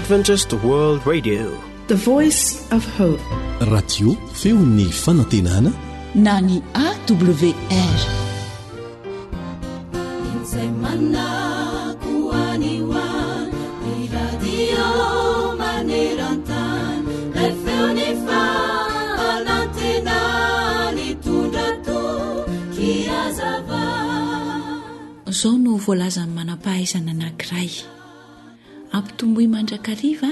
Adventist World Radio, the voice of hope. Radio feon'ny fanantenana na ny AWR. Zao no voalazany manam-pahaizana anankiray ampitomboy mandrakariva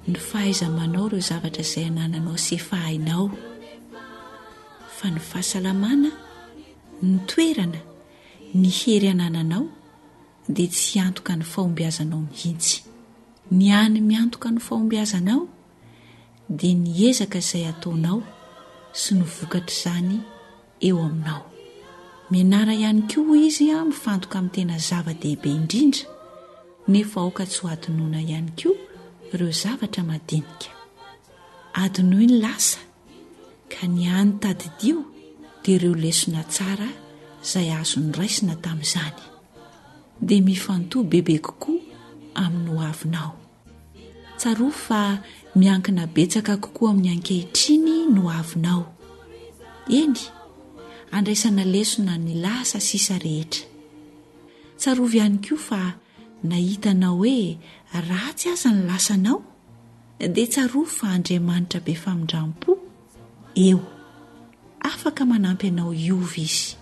ny fahaiza-manao ireo zavatra izay anananao sy fahainao, fa ny fahasalamana, ny toerana, ny hery anananao dia tsy antoka ny fahombiazanao mihitsy. Ny any miantoka ny fahombiazanao dia ny ezaka izay ataonao sy ny vokatra izany eo aminao. Mianara ihany koa izy mifantoka amin'ny tena zava-dehibe indrindra, nefa aoka tsy ho adinoina ihany koa ireo zavatra madinika. Adinoy ny lasa ka ny any tadidio dia ireo lesona tsara izay azony raisina tamin'izany, dia mifantoa bebe kokoa amin'ny ho avinao. Tsaroa fa miankina betsaka kokoa amin'ny ankehitriny no avinao. Eny, andraisana lesona ny lasa sisa rehetra. Tsarovy ihany koa fa nahitanao hoe ratsy aza ny lasanao, dia tsaroa fa Andriamanitra be famindrampo eo, afaka manampy anao iova izy.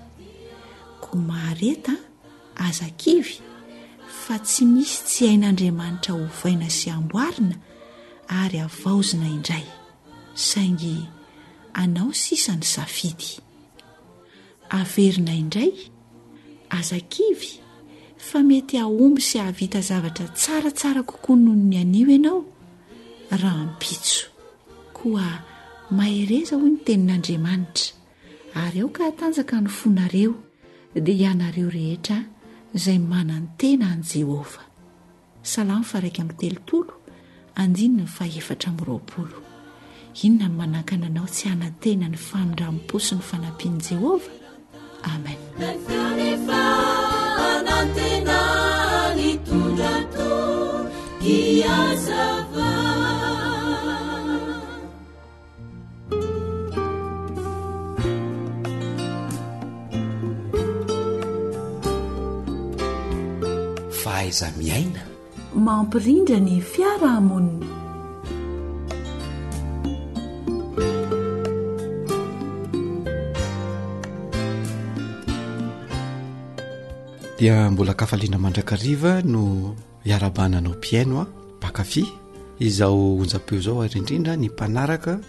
Koa mahareta aza kivy fa tsy misy tsy hain'Andriamanitra hovaina sy amboarina ary avaozina indray, saingy anao sisa ny safidy. Averina indray aza kivy fa mety ahomby sy ahavita zavatra tsaratsara kokoa noho ny anio ianao raha ampitso. Koa mahereza hoy ny tenin'Andriamanitra, ary ao ka hatanjaka ny fonareo dia ianareo rehetra izay manana tena an Jehova. Salamo 1:9-20. Inona ny manakana anao tsy hanantena ny famindrampo sy ny fanampian'i Jehova? Amen. Fahaiza miaina, mampirindra ny fiarahamonina. Dia mbola kafaliana mandrakariva no iarabananao piaino bakafi izao onjapeo zao, ary indrindra ny mpanaraka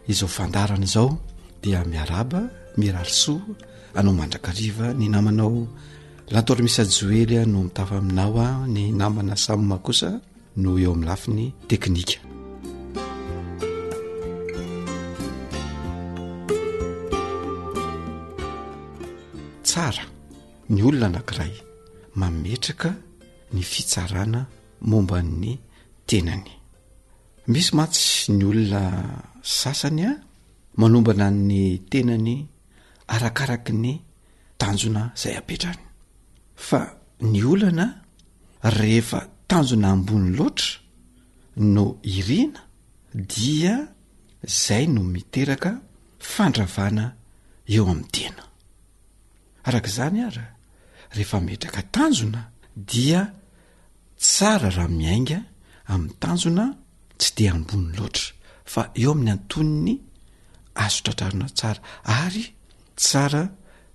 izao fandarana izao dia miaraba mirarisoa anao mandrakariva. Ny namanao Lantor Misa Joely no mitafa aminao, ny namana Samma kosa no eo amin'ny lafiny teknika. Tsara ny olona anankiray mametraka ny fitsarana momba ny tenany. Misy matsy ny olona sasany manombana ny tenany arakaraky ny tanjona izay apetrany, fa ny olana rehefa tanjona ambony loatra no irina dia zay no miteraka fandravana eo amin'ny tena. Araka izany ara, rehefa metraka tanjona dia tsara raha miainga amin'ny tanjona tsy dia ambony loatra, fa eo amin'ny antoniny azo tratrarina tsara, ary tsara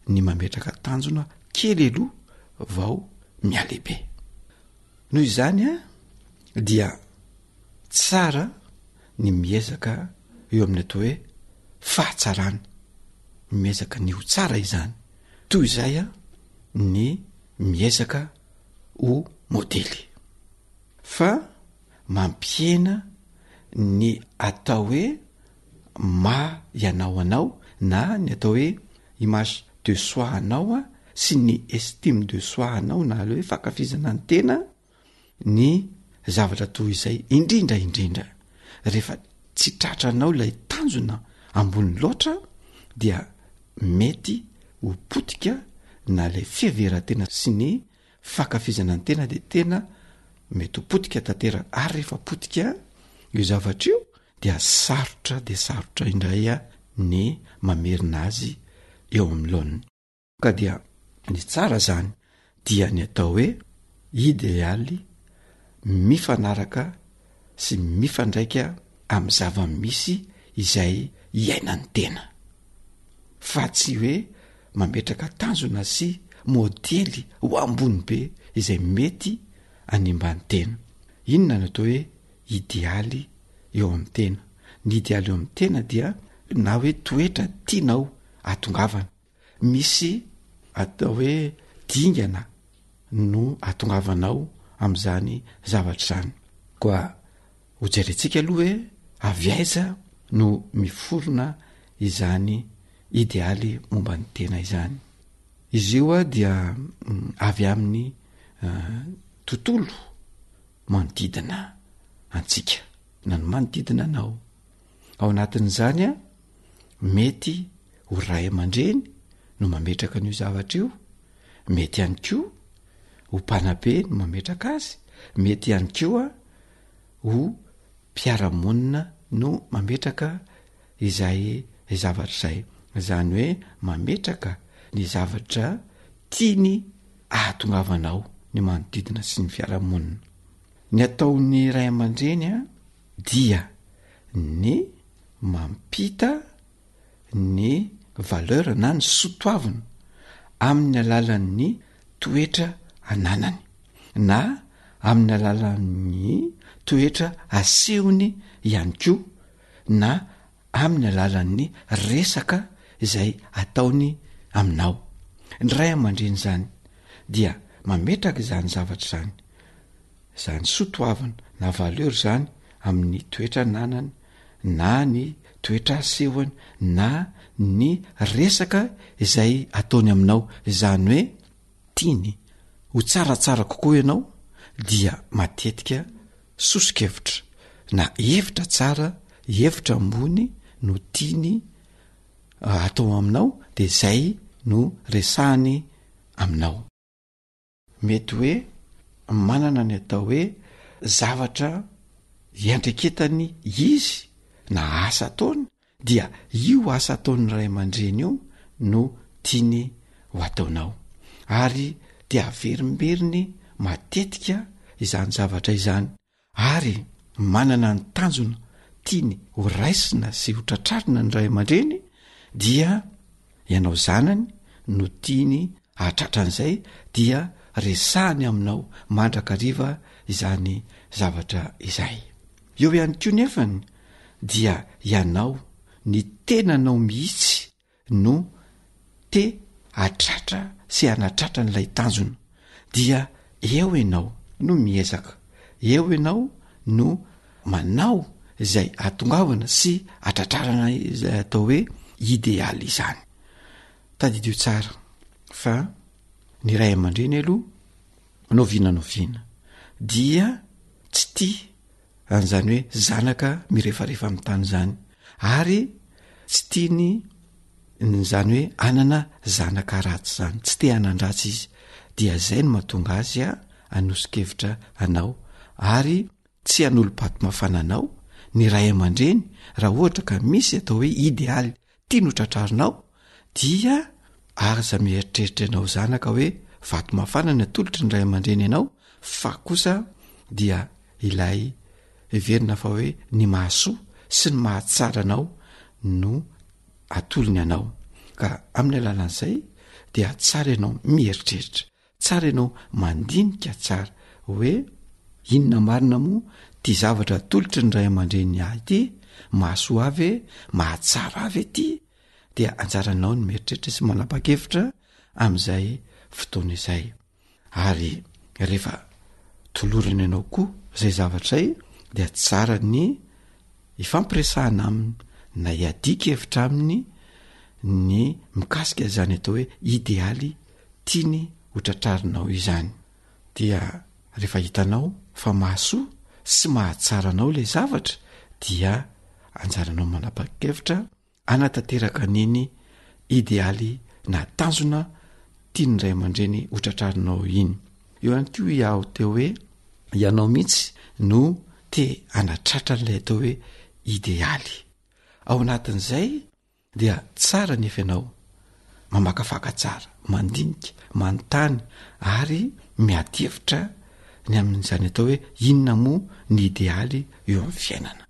ny mametraka tanjona kely aloha vao mialehibe. Noho izany dia tsara ny miezaka eo amin'ny atao hoe fahatsarana, miezaka ny ho tsara izany. Toy izay ny miezaka ho modely, fa mampiena ny atao hoe ianao anao, na ny atao hoe image de soi anao sy ny estime de soi anao, na le hoe fakafizana ny tena, ny zavatra toy izay indrindra rehefa tsy tratranao ilay tanjona ambony loatra dia mety ho potika na ilay fiheverantena sy ny fakafizana ny tena dia tena mety ho potika tanteraka ary rehefa potika io zavatra io dia sarotra de sarotra indraya ny mamerina azy eo amin'ny laoniny ka dia ny tsara zany dia ny atao hoe idealy mifanaraka sy mifandraika amin'ny zava-misy izay iainany tena fa tsy hoe mametraka tanjona sy modely ho ambony be izay mety animbany tena. Inona no atao hoe idealy eo amin'ny tena? Ny idealy eo amin'ny tena dia na hoe toetra tianao atongavana, misy atao hoe dingana no atongavanao amin'izany zavatra zany. Koa hojerentsika aloha hoe avy aiza no miforona izany idealy momba ny tena izany. Izy io dia avy amin'ny tontolo manodidina antsika na ny manodidina anao. Ao anatin'izany mety ho ray aman-dreny no mametraka an'io zavatra io, mety ihany koa ho mpanabe no mametraka azy, mety ihany koa ho mpiara-monina no mametraka izay zavatra izay. Izany hoe mametraka ny zavatra tiany ahatongavanao ny manodidina sy ny fiarahamonina. Ny ataon'ny ray aman-dreny dia ny mampita ny valeur na ny sotoavina amin'ny alalan'ny toetra ananany na amin'ny alalan'ny toetra asehony ihany koa na amin'ny alalan'ny resaka izay ataony aminao. Ny ray aman-dreny zany dia mametraka izany zavatra zany, izany sotoavana na valeur zany amin'ny toetra ananany na ny toetra asehony na ny resaka izay ataony aminao. Izany hoe tiany ho tsaratsara kokoa ianao dia matetika sosokevitra na hevitra tsara, hevitra ambony no tiany atao aminao de zay no resahany aminao. Mety hoe manana ny atao hoe zavatra iandreketany izy na asa ataony dia io asa ataony ray aman-dreny io no tiany ho ataonao ary dia averimberiny matetika izany zavatra izany ary manana ny tanjona tiany ho raisina sy ho tratrarina ny ray aman-dreny dia ianao zanany no tiany ahatratran'izay dia resahany aminao mandrakariva izany zavatra izay. Eo ihany koa nefany dia ianao ny tenanao mihitsy no te atratra sy anatratra n'ilay tanjona dia eo ianao no miezaka, eo ianao no manao izay atongavana sy atratrarana izay atao hoe idealy izany. Tadidio tsara fa ny ray aman-dreny aloha noviana dia tsy tia an'izany hoe zanaka mirefarefa amin'ny tany zany ary tsy tiany zany hoe anana zanaka ratsy zany, tsy te hanan-dratsy izy. Dia zay no mahatonga azy hanosokevitra anao ary tsy hanolo-paty mafana anao ny ray aman-dreny. Raha ohatra ka misy atao hoe idealy tiany ho tratrarinao dia aza mieritreritra ianao zanaka hoe vato mafana ny atolotry ny ray aman-dreny ianao, fa kosa dia ilay everina fa hoe ny mahasoa sy ny mahatsara anao no atolony anao. Ka amin'ny alalan'izay dia tsara ianao mieritreritra, tsara ianao mandinika tsara hoe inona marina moa ty zavatra atolotry ny ray aman-dreny ity, mahasoa avy, mahatsara avy ity, dia anjaranao ny mieritreritra sy manapa-kevitra amin'izay fotoana izay. Ary rehefa tolorina ianao koa zay zavatra izay dia tsara ny ifampiresahana aminy na iadika hevitra aminy ny mikasika izany atao hoe idealy tiany ho tratrarinao izany. Dia rehefa hitanao fa mahasoa sy mahatsara anao ilay zavatra dia anjaranao manapa-kevitra anatanteraka niny idealy na tanjona tiany ray aman-dreny ho tratrarinao iny. Eo ihany koa iaho teo hoe ianao mihitsy no te anatratra n'ilay atao hoe idealy. Ao anatin'izay dia tsara nefa ianao mamakafaka tsara, mandinika, manontany ary miadihevitra ny amin'izany atao hoe inona moa ny idealy eo amin'ny fiainana.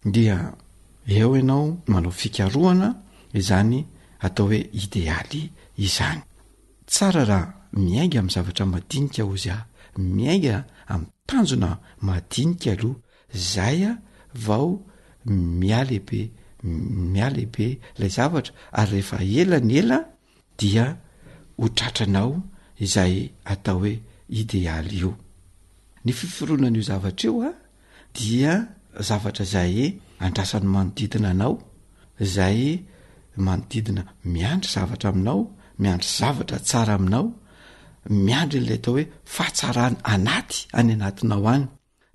Dia eo ianao manao fikarohana izany atao hoe idealy izany. Tsara raha miainga amin'ny zavatra madinika ozy miainga amin'ny tanjona madinika aloha, zay vao mialehibe ilay zavatra, ary rehefa ela ny ela dia hotratranao izay atao hoe idealy io. Ny fiforonan'io zavatra io dia zavatra zay andrasany manodidina anao, zay manodidina miandry zavatra aminao, miandry zavatra tsara aminao, miandry n'ilay atao hoe fahatsarany any anatinao any.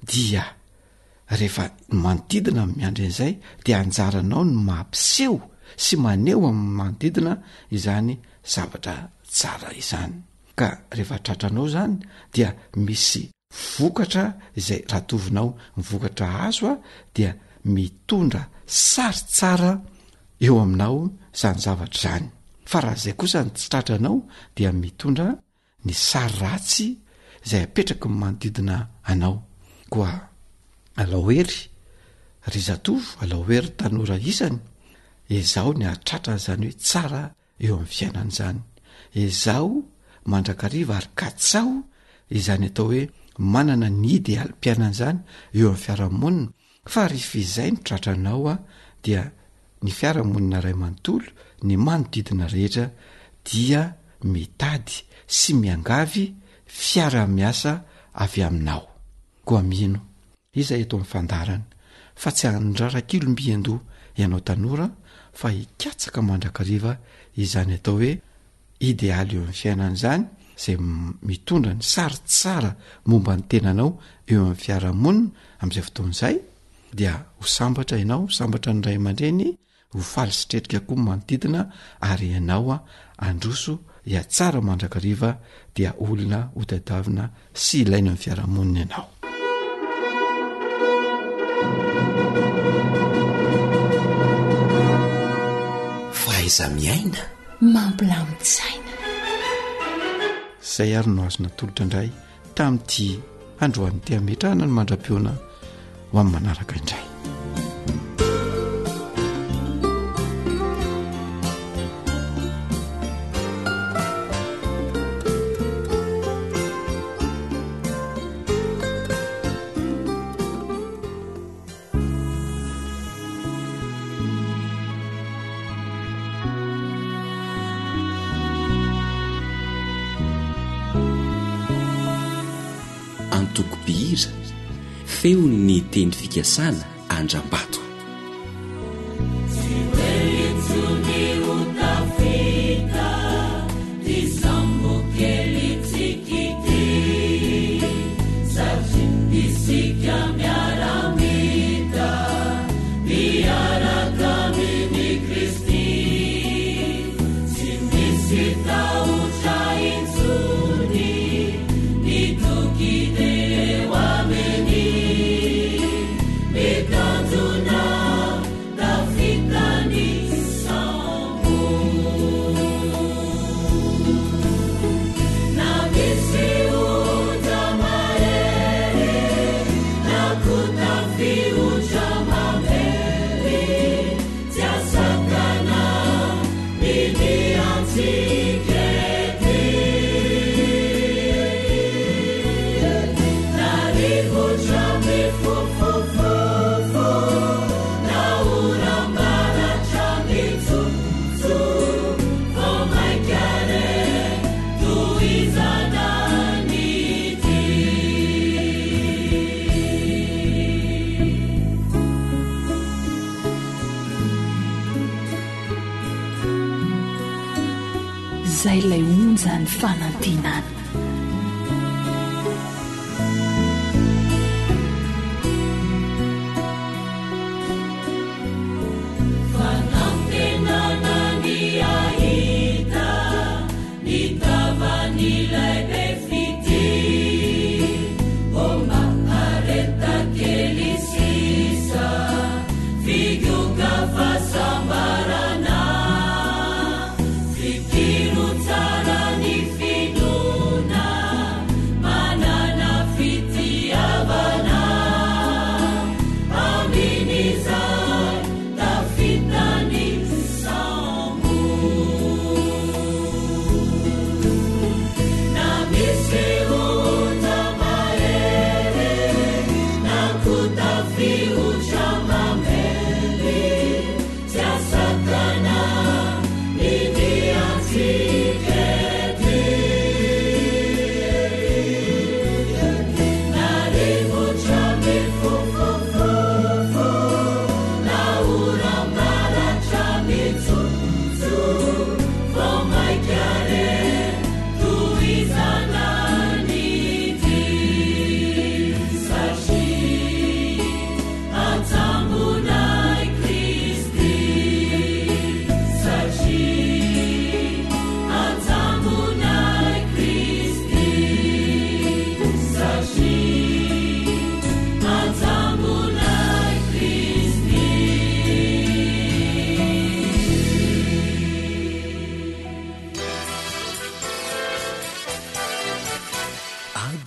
Dia rehefa manodidina miandry an'izay dia anjaranao ny mampiseho sy maneho amin'ny manodidina izany zavatra tsara izany. Ka rehefa tratranao zany dia misy vokatra izay ratovinao, mivokatra azo dia mitondra sary tsara eo aminao zany zavatra zany. Fa raha izay kosa ny tsy tratranao dia mitondra ny sary ratsy izay apetraka ny manodidina anao. Koa alao hery ry zatovo, alao hery tanora isany, ezao ny atratra zany hoe tsara eo amin'ny fiainana zany. Ezao mandrakariva ary katsao izany atao hoe manana ny idealim-piainana zany eo amin'ny fiarahamonina. Fa rehefa izay ny tratranao dia ny fiarahamonina ray manontolo, ny manodidina rehetra dia mitady sy miangavy fiara-miasa avy aminao. Koa mino izay eto amin'ny fandarana fa tsy handrarak'ilom-biando ianao tanora, fa hikatsaka mandrakariva izany atao hoe idealy eo amin'ny fiainana zany, izay mitondra ny sary tsara momba ny tenanao eo amin'ny fiarahamonina. Amin'izay fotoan'izay dia ho sambatra ianao, sambatra ny ray aman-dreny, ho faly sitretrika koa manodidina, ary ianao androso ia tsara mandrakariva dia olona hotadiavina sy ilaina amin'ny fiarahamonina ianao. Faiza miaina mampilamin-tsaina. Zay ary no azona tolotra indray tamin'ity androany ty ametrahana ny mandra-piona ho amin'ny manaraka indray. Antoko-bihira feo ny teny fikasana Andrambato. Zay lay onja ny fanantenana. Ni tava ni lay befiti,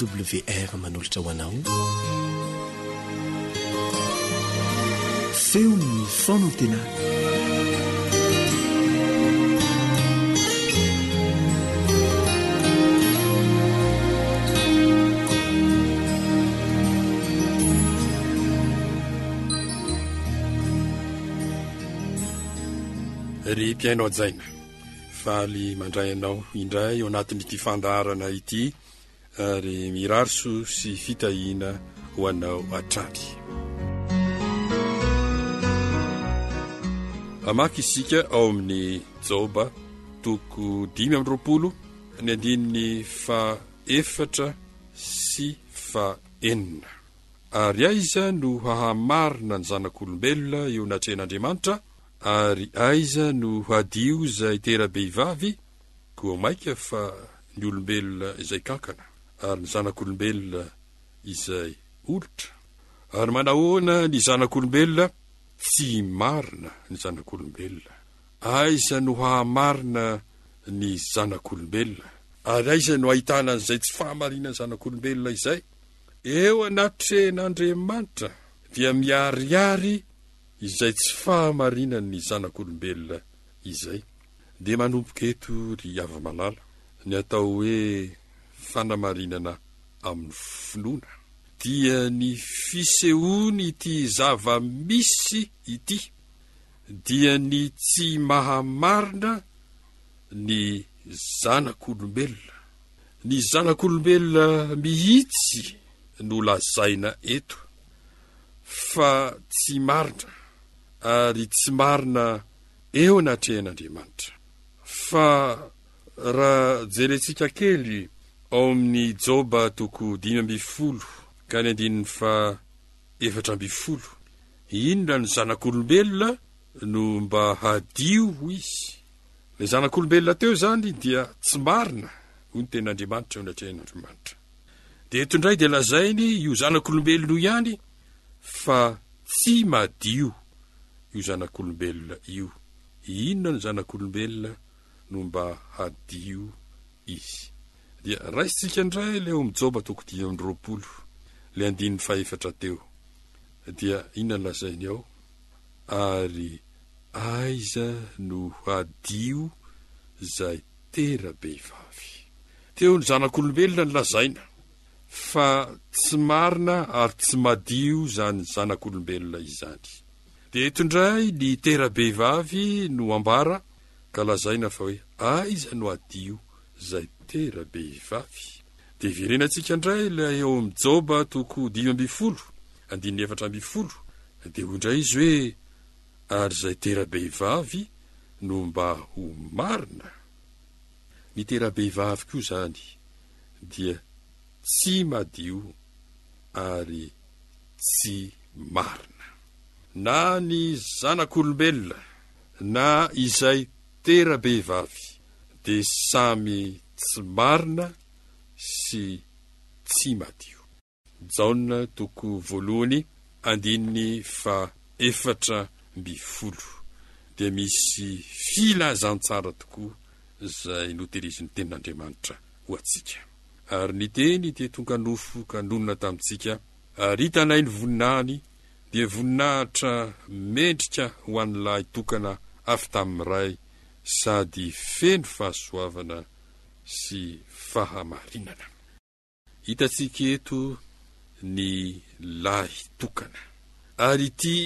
awr manolotra ho anao feon'ny fono tena ry mpiainao ajaina faly mandray anao indray eo anatin'ity fandarana ity ary mirariso sy fitahina ho anao atrany amaky isika ao amin'ny Joba toko 5:20 ny andininy fa 4 sy fa 4 ary aiza no hahamarina ny zanak'olombelona eo natren'Andriamanitra ary aiza no hadio izay tera-behivavy koa maika fa ny olombelona izay kankana ary ny zanak'olombelona izay olotra ary manahoana ny zanak'olombelona tsy marina ny zanak'olombelona aiza no hahamarina ny zanak'olombelona ary aiza no ahitana an'izay tsy fahamarina ny zanak'olombelona izay eo anatren'Andriamanitra dia miariary izay tsy fahamarina ny zanak'olombelona izay dia manompoka eto ry ava-malala ny atao hoe fanamarinana amin'ny finoana dia ny fisehoany ity zava-misy ity dia ny tsy mahamarina ny zanak'olombelona ny zanak'olombelona mihitsy no lazaina eto fa tsy marina ary tsy marina eo anatrehan'Andriamanitra fa raha jerentsika kely ao amin'ny Joba toko 5:20 ka ny andininy fa 4:20 inona ny zanak'olombelona no mba hadio izy ny zanak'olombelona teo zany dia tsy marina hoy ny ten'Andriamanitra eo anatrehan'Andriamanitra dia eto indray dia lazainy io zanak'olombelona ihany fa tsy madio io zanak'olombelona io inona ny zanak'olombelona no mba hadio izy dia raisitsika indray ilay eo amin'ny Joba toko 5:20 le andininy fa 4 teo dia inona ny lazainy ao ary aiza no hadio zay tera-behivavy teo ny zanak'olombelona ny lazaina fa tsy marina ary tsy madio zany zanak'olombelona izany dia eto indray ny tera-behivavy no ambara ka lazaina fa hoe aiza no adio zay tera-behivavy dia verenantsika indray ilay eo amin'ny Joba toko 5:20 andininy 4:20 dia hoy indray izy hoe ary zay tera-behivavy no mba ho marina ny tera-behivavy koa zany dia tsy madio ary tsy marina na ny zanak'olombelona na izay tera-behivavy dia samy tsy marina sy tsy madio. Jaona toko 1 andininy fa 4:20 dia misy filazantsara tokoa izay notehiriziny tenin'Andriamanitra ho atsika ary ny teny dia tonga nofo ka nonona tamintsika ary hitanay ny voninahiny dia voninahitra mendrika ho an'ilay tokana avy tamin'ny ray sady feno fahasoavana sy fahamarinana. Hitantsika eto ny lay tokana ary ity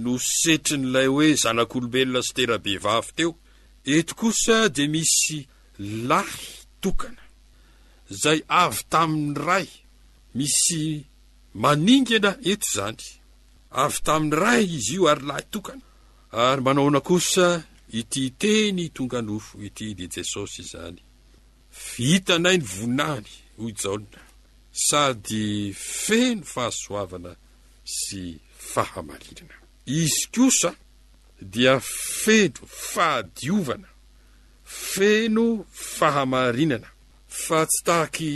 no setrin'ilay hoe zanak'olombelona sy tera-behivavy teo eto kosa dia misy lay tokana zay avy tamin'ny ray misy maningana eto zany avy tamin'ny ray izy io ary lahy tokana ary manaona kosa ity teny tonga nofo ity dia Jesosy zany vitanay ny voninahiny hoy Jaona sady feno fahasoavana sy fahamarinana izy kosa dia feno fahadiovana feno fahamarinana fa tsy tahaky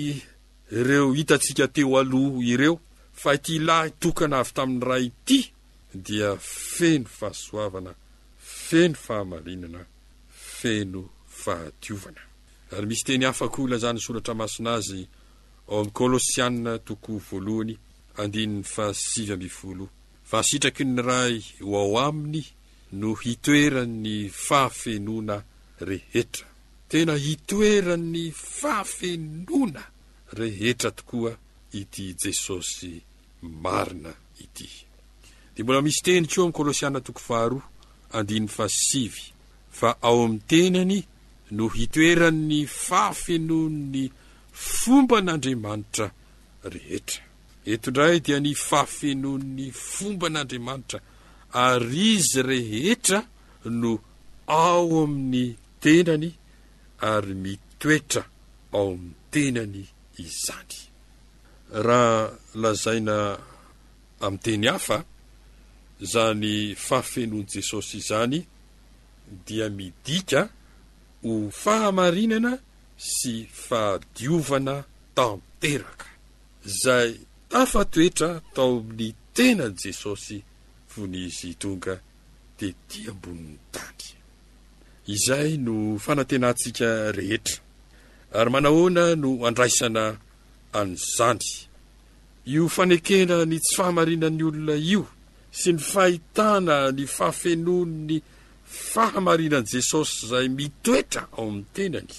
ireo hitantsika teo aloha ireo fa ity lahy tokana avy tamin'ny ray ity dia feno fahasoavana feno fahamarinana feno fahadiovana. Ary misy teny hafa koa ilazany soratra masina azy ao amin'ny Kolosianina toko voalohany 9:7 fa sitraky ny ray ho ao aminy no hitoeran'ny fahafenona rehetra. Tena hitoeran'ny fahafenona rehetra tokoa ity Jesosy marina ity. Dia mbola misy teny koa amin'ny Kolosianina toko 2:7 fa ao amin'ny tenany no hitoeran'ny fahafenon'ny fomban'Andriamanitra rehetra. Eto indray dia ny fahafenon'ny fomban'Andriamanitra ary izy rehetra no ao amin'ny tenany ary mitoetra ao amin'ny tenany izany. Raha lazaina amin'ny teny hafa, zany fahafenon'i Jesosy izany dia midika ho fahamarinana sy fahadiovana tanteraka zay tafatoetra tao amin'ny tenan'i Jesosy von'izy tonga tetỳ ambonin'ny tany. Izay no fanantenantsika rehetra. Ary manahoana no andraisana an'izany? Io fanekena ny tsy fahamarinan'ny olona io sy ny fahitana ny fahafenon'ny fahamarinan'i Jesosy zay mitoetra ao amin'ny tenany.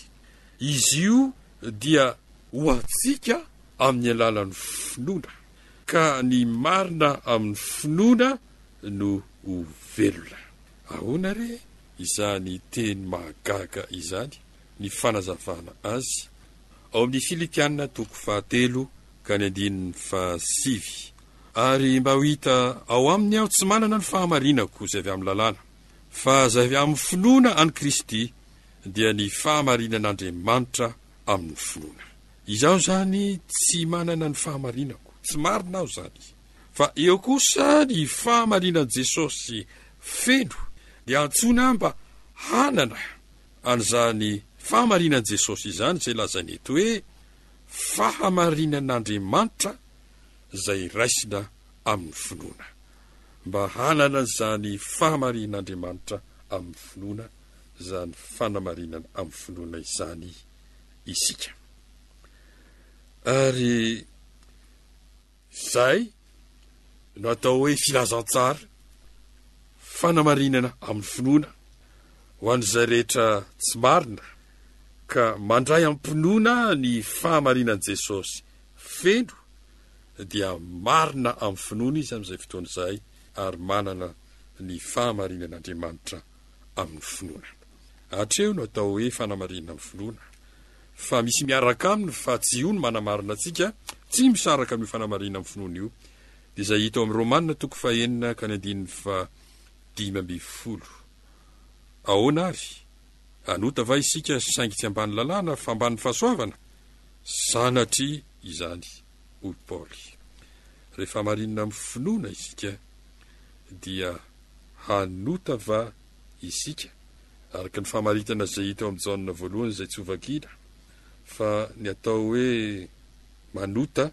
Izy io dia ho antsika amin'ny alalan'ny finoana, ka ny marina amin'ny finoana no ho velona. Ahoana re izany teny mahagaga izany, ny fanazavana azy ao amin'ny Filipianina toko 3:7. Ary mba ho hita ao aminy aho tsy manana ny fahamarinako zay avy amin'ny lalàna, fa zay avy amin'ny finoana any Kristy dia ny fahamarinan'Andriamanitra amin'ny finoana. Izaho zany tsy manana ny fahamarinako, tsy marina aho zany, fa eo kosa ny fahamarinan'i Jesosy feno dia antsona mba hanana an'izany fahamarinan'i Jesosy izany zay lazainy eto hoe fahamarinan'Andriamanitra zay raisina amin'ny finoana. Mba hanana zany fahamarinan'Andriamanitra amin'ny finoana, zany fanamarinana amin'ny finoana izany isika. Ary zay no atao hoe filazantsara fanamarinana amin'ny finoana ho an'izay rehetra tsy marina ka mandray ampinoana ny fahamarinan'i Jesosy feno dia marina amin'ny finoana izy amin'izay fotoana izay ary manana ny fahamarinan'Andriamanitra amin'ny finoana. Hatreo no atao hoe fanamarinana amin'ny finoana, fa misy miaraka aminy fa tsy io no manamarina antsika, tsy misaraka amin'ny fanamarina amin'ny finoana io. Dia izay hita ao amin'ny Romanina toko 4:5. Ahoana ary? Anota va isika saingy tsy ambany lalàna fa ambany fahasoavana? Sanatria izany, hoy Paoly. Rehefa marinina amin'ny finoana isika dia hanota va isika araka ny famaritana zay hita ao amin'ny Jaona voalohany zay tsy hovakiana, fa ny atao hoe manota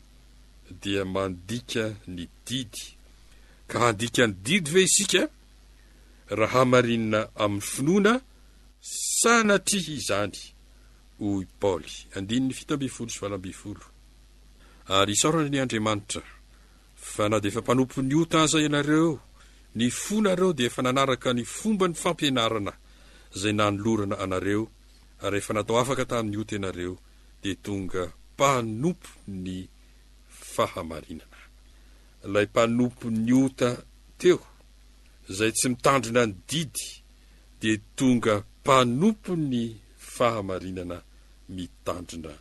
dia mandika ny didy. Ka handika ny didy ve isika raha hamarinina amin'ny finoana? Sanatria izany, hoy Paoly. 7:12. Ary isaorana ny Andriamanitra fa na dia efa mpanompo ny ota aza ianareo, ny fonareo dia efa nanaraka ny fomba ny fampianarana zay nanolorana anareo, ary efa natao afaka tamin'ny ota ianareo dia tonga mpanompo ny fahamarinana. Ilay mpanompo ny ota teo zay tsy mitandrina ny didy dia tonga mpanompo ny fahamarinana mitandrina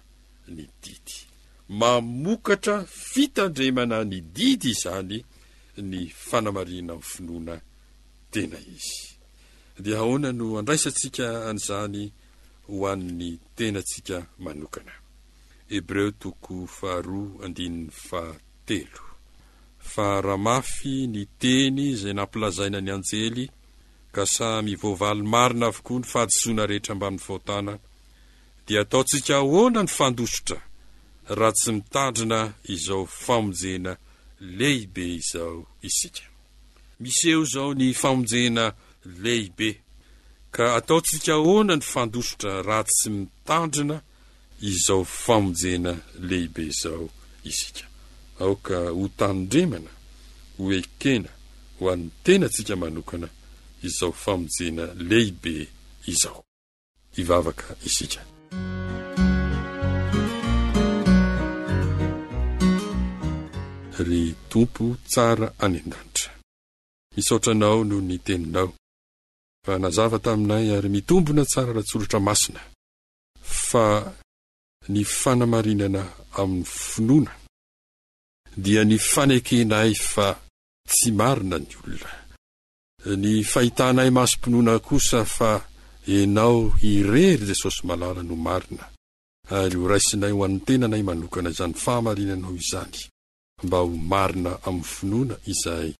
ny didy. Mamokatra fitandremana ny didy izany ny fanamarina amin'ny finoana tena izy. Dia ahoana no andraisantsika an'izany ho an'ny tenantsika manokana? Hebreo toko 2:7. Fa raha mafy ny teny zay nampilazaina ny anjely, ka sa mivoavaly marina avokoa ny fahadisoana rehetra mba mivaotana, dia ataontsika ahoana ny fandositra raha tsy mitandrina izao famonjena lehibe izao isika. Miseho zao ny famonjena lehibe, ka ataontsika ahoana ny fandositra raha tsy mitandrina izao famonjena lehibe izao isika. Aoka ho tandremana, ho ekena ho an'ny tenantsika manokana izao famonjena lehibe izao. Ivavaka isika. Ry Tompo tsara any an-danitra, misaotranao no ny teninao, fa nazava taminay ary mitombona tsara ratsolotra masina, fa ny fanamarinana amin'ny finoana dia ny fanekenay fa tsy marina ny olona, ny fahitanay masom-pinoana kosa fa enao irery Jesosy malala no marina, ary ho raisinay ho an'ny tenanay manokana izany fahamarinanao izany, mba ho marina amin'ny finoana izay,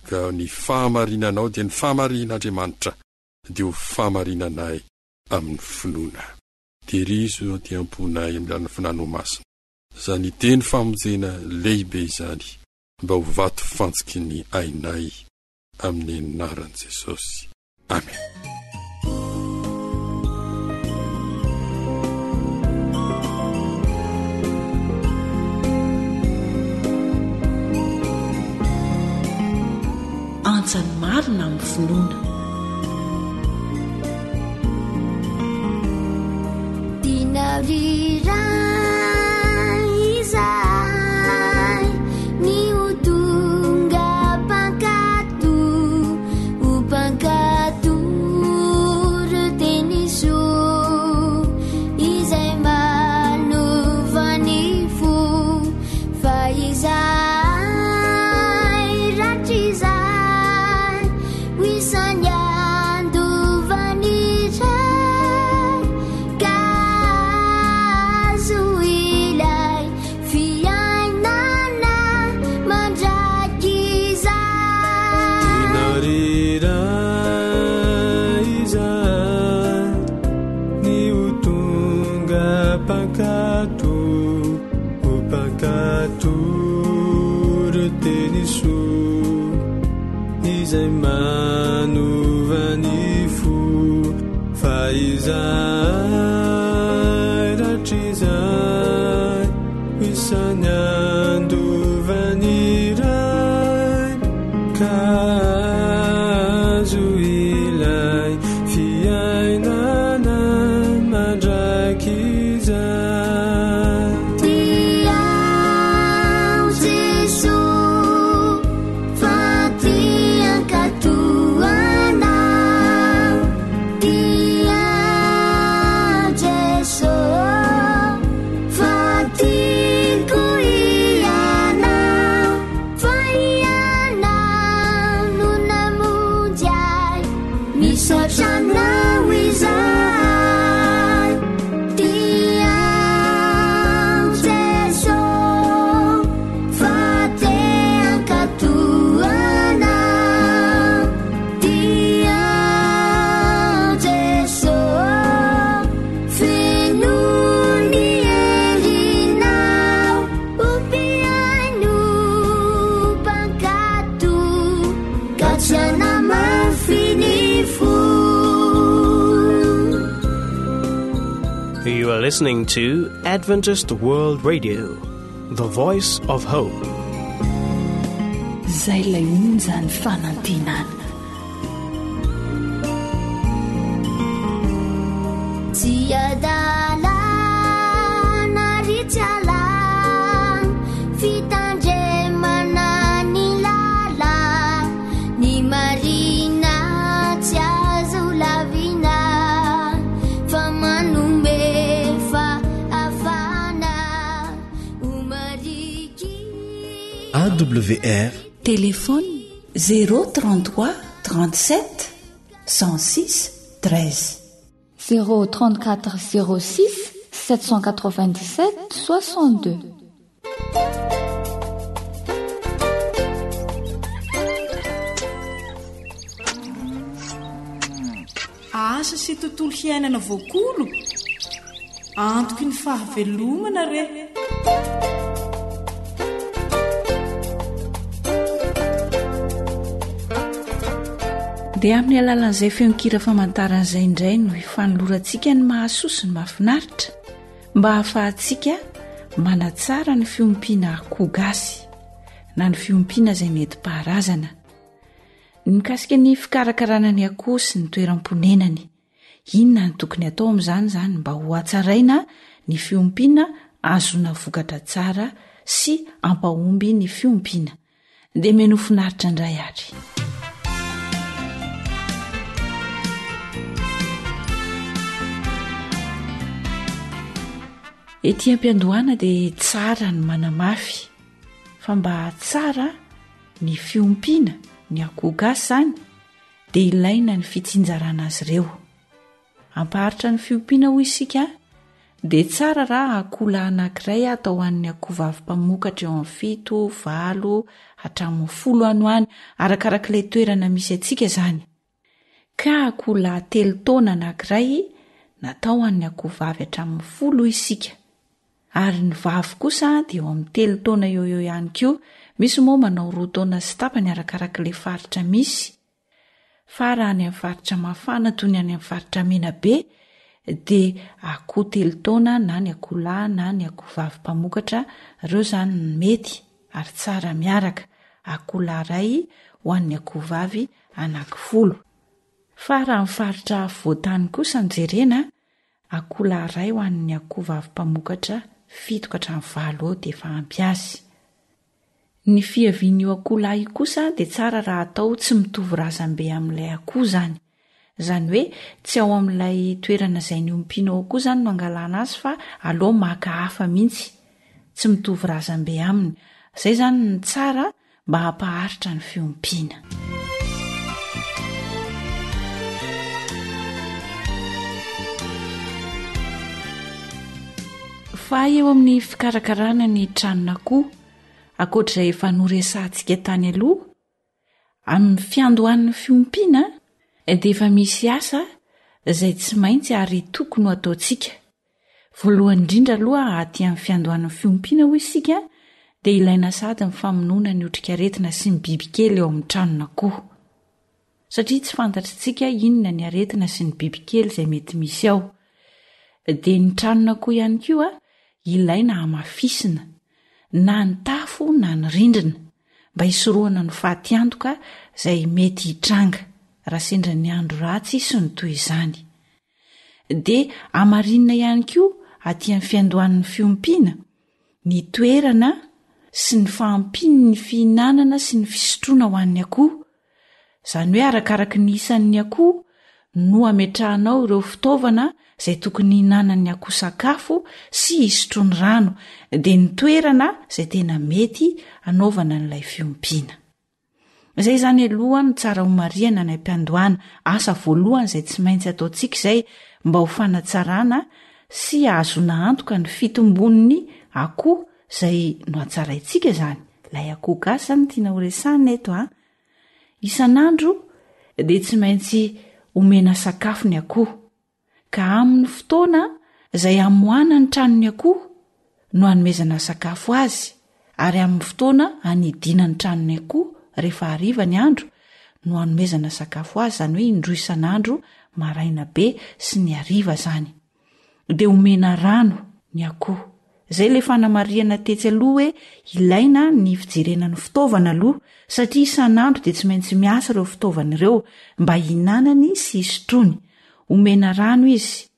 ka ny fahamarinanao dia ny fahamarinan'Andriamanitra, dia ho fahamarinanay amin'ny finoana. Terizo dia amponay amin'ny finanao masina, izany teny famonjena lehibe izany, mba ho vato fantsiky ny ainay amin'ny anaran'i Jesosy. Amen. Antsany marina amin'ny finoana. You are listening to Adventist World Radio, the voice of hope. Zay lay onjany fanantenana. Tiadalana ritiala fitandremana ny lala ny marina tsy azo lavina fa manombe fa afana omariki. AWR Téléphone 033 37 106 13 034 06 797 62. Asa sy tontolo hiainana voakolo, antoky ny fahavelomana re. Dia amin'ny alalan'izay feonkira famantaran'izay indray no ifanolorantsika ny mahasoa sy ny mahafinaritra mba hahafahantsika manatsara ny fiompiana akoho gasy na ny fiompiana izay mety paharazana. Mikasika ny fikarakarana ny akoho sy ny toeram-ponenany, inona ny tokony atao amin'izany zany mba ho hatsaraina ny fiompiana, azona vokatra tsara sy ampahomby ny fiompiana. Dia meno finaritra indray ary. Ety am-piandohana dia tsara ny manamafy, fa mba tsara ny fiompiana ny akoho gasy zany dia ilaina ny fitsinjarana azy ireo. Ampaharitra ny fiompiana hoy isika dia tsara raha akoho lahy anankiray atao an'ny akoho vavy mpamokatra eo amin'ny 7, 8 hatramin'ny 10 any ho any, arakarak'ilay toerana misy antsika izany. Ka akoho lahy 3 taona anankiray natao an'ny akoho vavy hatramin'ny 10 isika. Ary ny vavy kosa dia eo amin'ny 3 taona eo ihany koa, misy moa manao 2 taona sy tapany arakarak'ilay faritra misy. Fa raha any amin'ny faritra mafana toy ny any amin'ny faritra mena be dia akoho 3 taona na ny akoho lahy na ny akoho vavy mpamokatra, ireo zany ny mety ary tsara miaraka. Akoho lahy iray ho an'ny akoho vavy 10. Fa raha amin'ny faritra voatany kosa ny jerena, akoho lahy iray ho an'ny akoho vavy mpamokatra 7 hatramin'ny 9 dia efa ampy azy. Ny fiavian'io akoho lahy kosa dia tsara raha atao tsy mitovy razambe amin'ilay akoho zany. Izany hoe tsy ao amin'ilay toerana izay niompianao akoho zany no angalana azy, fa aleo maka hafa mihitsy, tsy mitovy razambe aminy. Izay zany ny tsara mba hampaharitra ny fiompiana. Fa eo amin'ny fikarakarana ny tranon'akoho, ankoatr'izay efa noresantsika tany aloha, amin'ny fiandohan'ny fiompiana dia efa misy asa izay tsy maintsy ary tokony ataontsika. Voalohany indrindra aloha aty amin'ny fiandohan'ny fiompiana hoy isika dia ilaina sady ny famonoana ny otrikaretina sy ny bibikely eo amin'ny tranon'akoho. Satria tsy fantatritsika inona ny aretina sy ny bibikely izay mety misy ao. Dia ny tranon'akoho ihany koa ilaina hamafisina, na ny tafo na ny rindrina, mba hisorohana ny faty antoka izay mety hitranga raha sendra ny andro ratsy sy ny toy izany. Dia amarinina ihany koa aty amin'ny fiandohan'ny fiompiana ny toerana sy ny fahampiny ny fihinanana sy ny fisotroana ho an'ny akoho. Izany hoe arakaraky ny isan'ny akoho no ametrahanao ireo fitaovana izay tokony hinanan'ny akoho sakafo sy hisotroany rano, dia ny toerana izay tena mety anaovana n'ilay fiompiana. Izay zany aloha no tsara homariana ny ampiandohana, asa voalohany izay tsy maintsy ataontsika izay mba ho fanatsarana sy ahazona antoka ny fitombon'ny akoho izay no hatsaraintsika zany. Ilay akoho gasy zany tiana ho resahana eto. Isan'andro dia tsy maintsy omena sakafo ny akoho, ka amin'ny fotoana izay amohana ny tranon'ny akoho no hanomezana sakafo azy, ary amin'ny fotoana hanidina ny tranon'ny akoho rehefa hariva ny andro no hanomezana sakafo azy, izany hoe indroa isan'andro, maraina be sy ny hariva zany. Dia omena rano ny akoho. Izay ilay fanamariana tetsy aloha hoe ilaina ny fijerenany fitaovana aloha, satria isan'andro dia tsy maintsy miasa ireo fitaovana ireo mba hinanany sy hisotrony. Omena rano izy,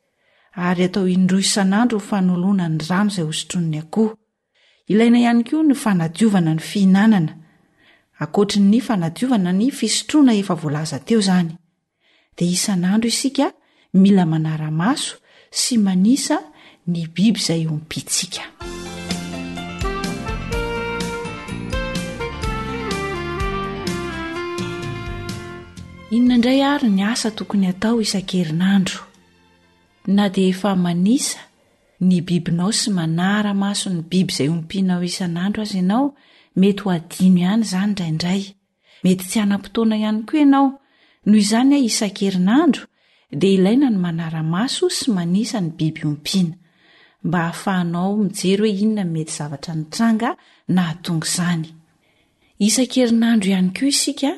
ary atao indroa isan'andro fanoloana ny rano izay hosotrony akoho. Ilaina ihany koa ny fanadiovana ny fihinanana, ankoatry ny fanadiovana ny fisotroana efa voalaza teo zany. Dia isan'andro isika mila manara-maso sy manisa ny biby izay ompitsika. Inona indray ary ny asa tokony atao isan-kerinandro? Na dia efa manisa ny bibinao sy manara-maso ny biby izay ompianao isan'andro azy ianao, mety ho adino ihany zany indraindray. Mety tsy hanam-potoana ihany koa ianao. Noho izany isan-kerinandro dia ilaina ny manara-maso sy manisa ny biby ompiana, mba hahafahanao mijery hoe inona mety zavatra nitranga na hatonga izany. Isan-kerinandro ihany koa isika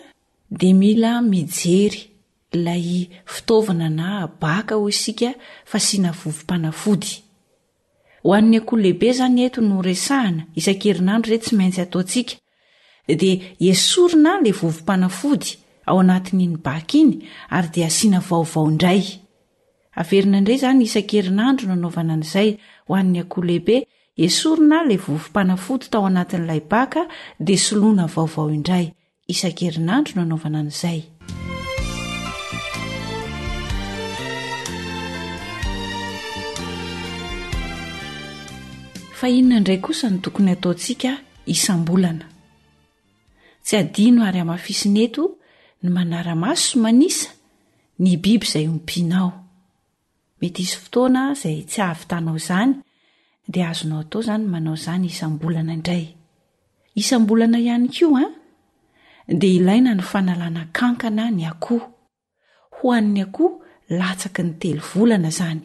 dia mila mijery ilay fitaovana na baka ho isika fasiana vovom-panafody. ho an'ny akoho lehibe zany eto no resahana isan-kerinandro re tsy maintsy ataontsika dia esorina le vovompanafody ao anatin'iny baka iny ary dia asiana vaovao indray. Averina indray zany isan-kerinandro nanaovana an'izay ho an'ny akoho lehibe, esorina le vovompanafody tao anatin'ilay baka dia soloina vaovao indray isan-kerinandro nanaovana an'izay. Fa inona indray kosa ny tokony ataontsika isam-bolana? Tsy adino ary amafisiny eto ny manara-maso sy manisa ny biby izay ompianao. Mety isy fotoana izay tsy ahavitanao izany dia azonao atao izany manao izany isam-bolana indray. Isam-bolana ihany koa dia ilaina ny fanalana kankana ny akoho. Ho an'ny akoho latsaky ny 3 volana izany.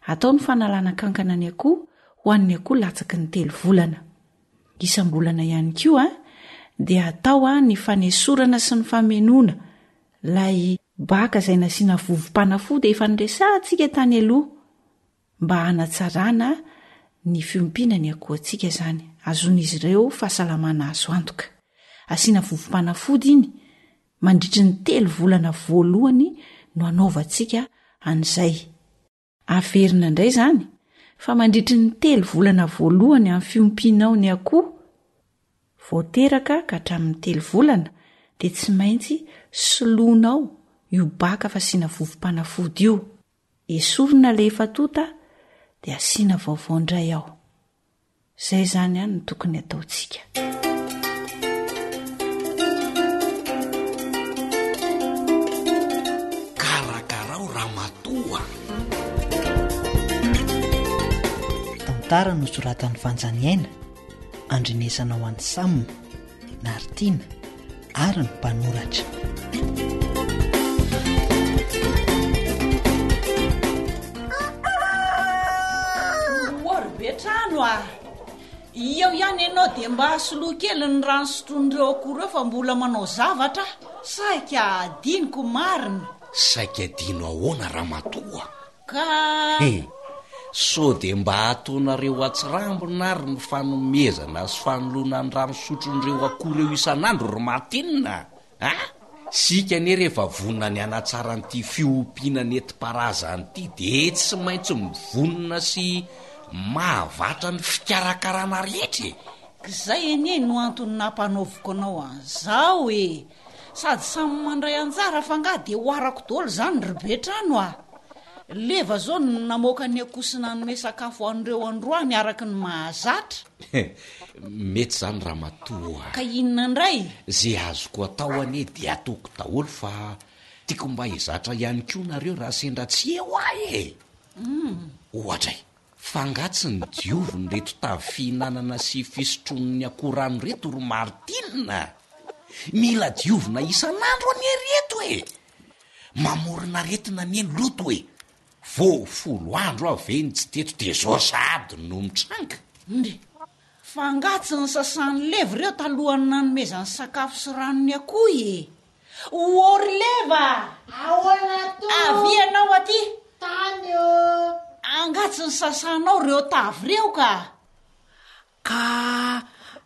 Atao ny fanalana kankana ny akoho ho an'ny akoho latsaky ny 3 volana. Isam-bolana ihany koa dia atao ny fanesorana sy ny famenoana lay baka izay nasiana vovompanafody efa niresantsika tany aloha mba hanatsarana ny fiompiana ny akoho antsika izany. Azon'izy ireo fahasalamana azo antoka. Asiana vovompanafody iny mandritry ny 3 volana voalohany no anaovantsika an'izay. Averina indray zany fa mandritry ny 3 volana voalohany amin'ny fiompianao ny akoho voateraka ka hatramin'ny 3 volana dia tsy maintsy soloinao io baka fa asiana vovompanafody io. Esorina le efa tota dia asiana vaovao indray ao. Izay zany no tokony ataontsika. Karakarao Ramatoa. Tantara no soratan'ny Vanjaniaina, andrenesana ho an'ny Samina, Nartiana ary ny mpanoratra. Orybetrano io ihany ianao dia mba soloa kely ny rano sotroin'ireo akoho ireo fa mbola manao zavatra. Saika adiniko marina. Saika adino ahoana Ramatoa? Ka so dia mba ataonareo atsirambona ary ny fanomezana sy fanoloana ny rano sotroin'ireo akoho ireo isan'andro ry Martina. Sika ne rehefa vonina ny anatsara n'ity fiompiana nentim-paharazana ity dia tsy maintsy mivonina sy mahavatra ny fikarakarana rehetra. Izay enie no antony nampanaoviko anao an'izao sady samy mandray anjara fa nga dia hoarako daholo zany ry Betrano leva zao namoaka ny akoho sy nanome sakafo an'ireo androany araka ny mahazatra. Mety zany Ramatoa. Ka inona indray? Zay azoko atao anie dia ataoko daholo fa tiako mba hizatra ihany koa nareo raha sendra tsy eo ohatra fangatsy ny dioviny reto tafihinanana sy fisotron'ny akoho rano reto ry Martina. Mila diovina isan'andro anie reto mamorina retina anie ny loto vo 10 andro aveny tsy teto dia zao sady no mitranga. Fangatsy ny sasan'ny leva ireo talohany nanomezany sakafo sy ranony akoho ory leva avy ianao aty tany angatsy ny sasanao ireo tavy ireo ka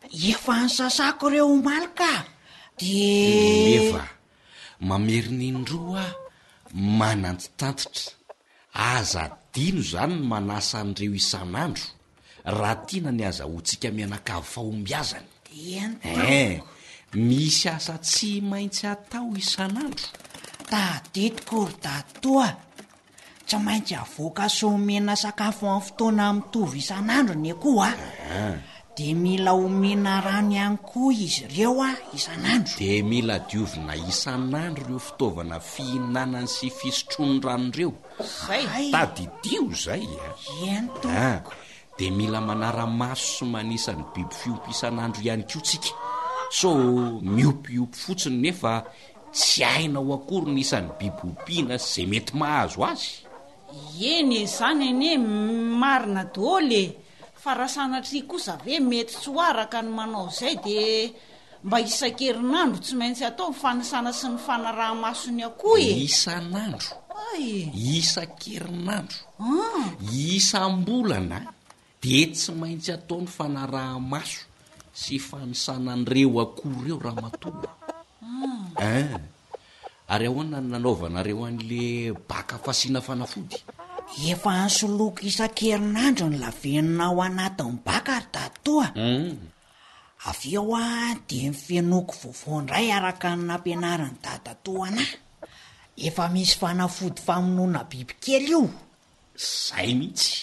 efa ny sasako ireo malika dia leva mamerina indroa manantitantitra aza dino zany ny manasa an'ireo isan'andro raha tiana ny azahoantsika mianakavy fahombiazana. Misy asa tsy maintsy atao isan'andro. Tadidiko ry Datoa, tsy maintsy avoaka somena sakafo amin'ny fotoana mitovy isan'andro ny akoho dia mila omena rano ihany koa izy ireo isan'andro. Dia mila diovina isan'andro ireo fitaovana fihinanany sy fisotroany ranon'ireo. Tadidio zay dia mila manara-maso sy manisa ny biby fiompy isan'andro ihany koa tsika. So miompiompy fotsiny nefa tsy aina ho akory ny isan'ny biby ompiana izay mety mahazo azy. Eny izany anie marina daholo fa raha sanatria kosa ve mety tsy hoaraka ny manao izay dia mba isan-kerinandro tsy maintsy atao ny fanisana sy ny fanaraha-masony akoho isan'andro isan-kerinandro isam-bolana de tsy maintsy ataony fanaraha-maso sy fanisanan'ireo akory reo raha matoa ary ahoana nanaovanareo an'le baka fasiana fanafody efa ansoloko isan-kerinandro ny lavenina ao anatin'ny baka ary tatoa avy eo de mifenoko vovoandray araka ny nampianarany dadatoanahy efa misy fanafody famonoana bibikely io zay mihitsy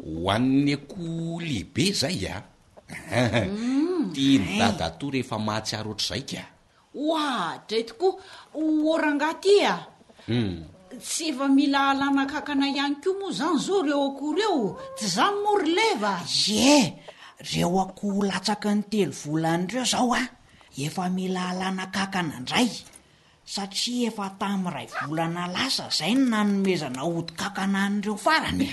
ho an'ny akoho lehibe zay tia ny dadatoa rehefa mahatsiaro ohatr'izay ka oa dray tokoa orangaty tsy efa mila alana kakana ihany ko moa zany zao reo akoho reo tsy zany mory leva reo akoho latsaky ny 3 volan'ireo zao efa mila alana kakana indray satria efa tamin'ray volana lasa zay ny nanomezana ody kakana an'ireo farany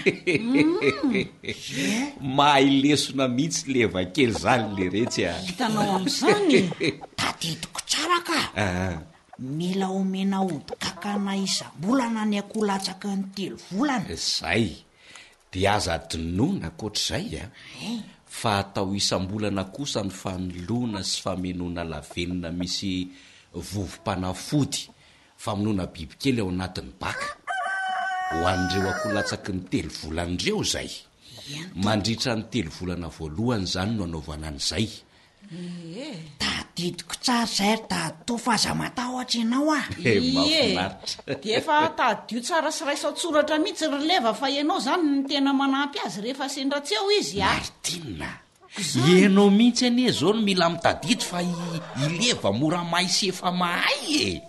mahailesona mihitsy leva kely zany le retsy hitanao am'izany tadidiko tsara ka mila omena ody kakana isam-bolana ny akoho latsaky ny 3 volana zay de aza dinoana koatr'izay fa atao isam-bolana kosa ny fanoloana sy famenoana lavenina misy vovom-panafody famonoana bibikely ao anatin'ny baka ho an'ireo akoho latsaky ny 3 volan'ireo zay mandritra ny 3 volana voalohany zany no anaovana an'izay tadidiko tsara zay tado fa aza matahotra ianao de efa tadio tsara sy raisa tsoratra mihitsy releva fa ianao zany ny tena manampy azy rehefa sendratseo izy martina ianao mihitsy anie zao no mila mitadidy fa ileva mora mahay sy efa mahay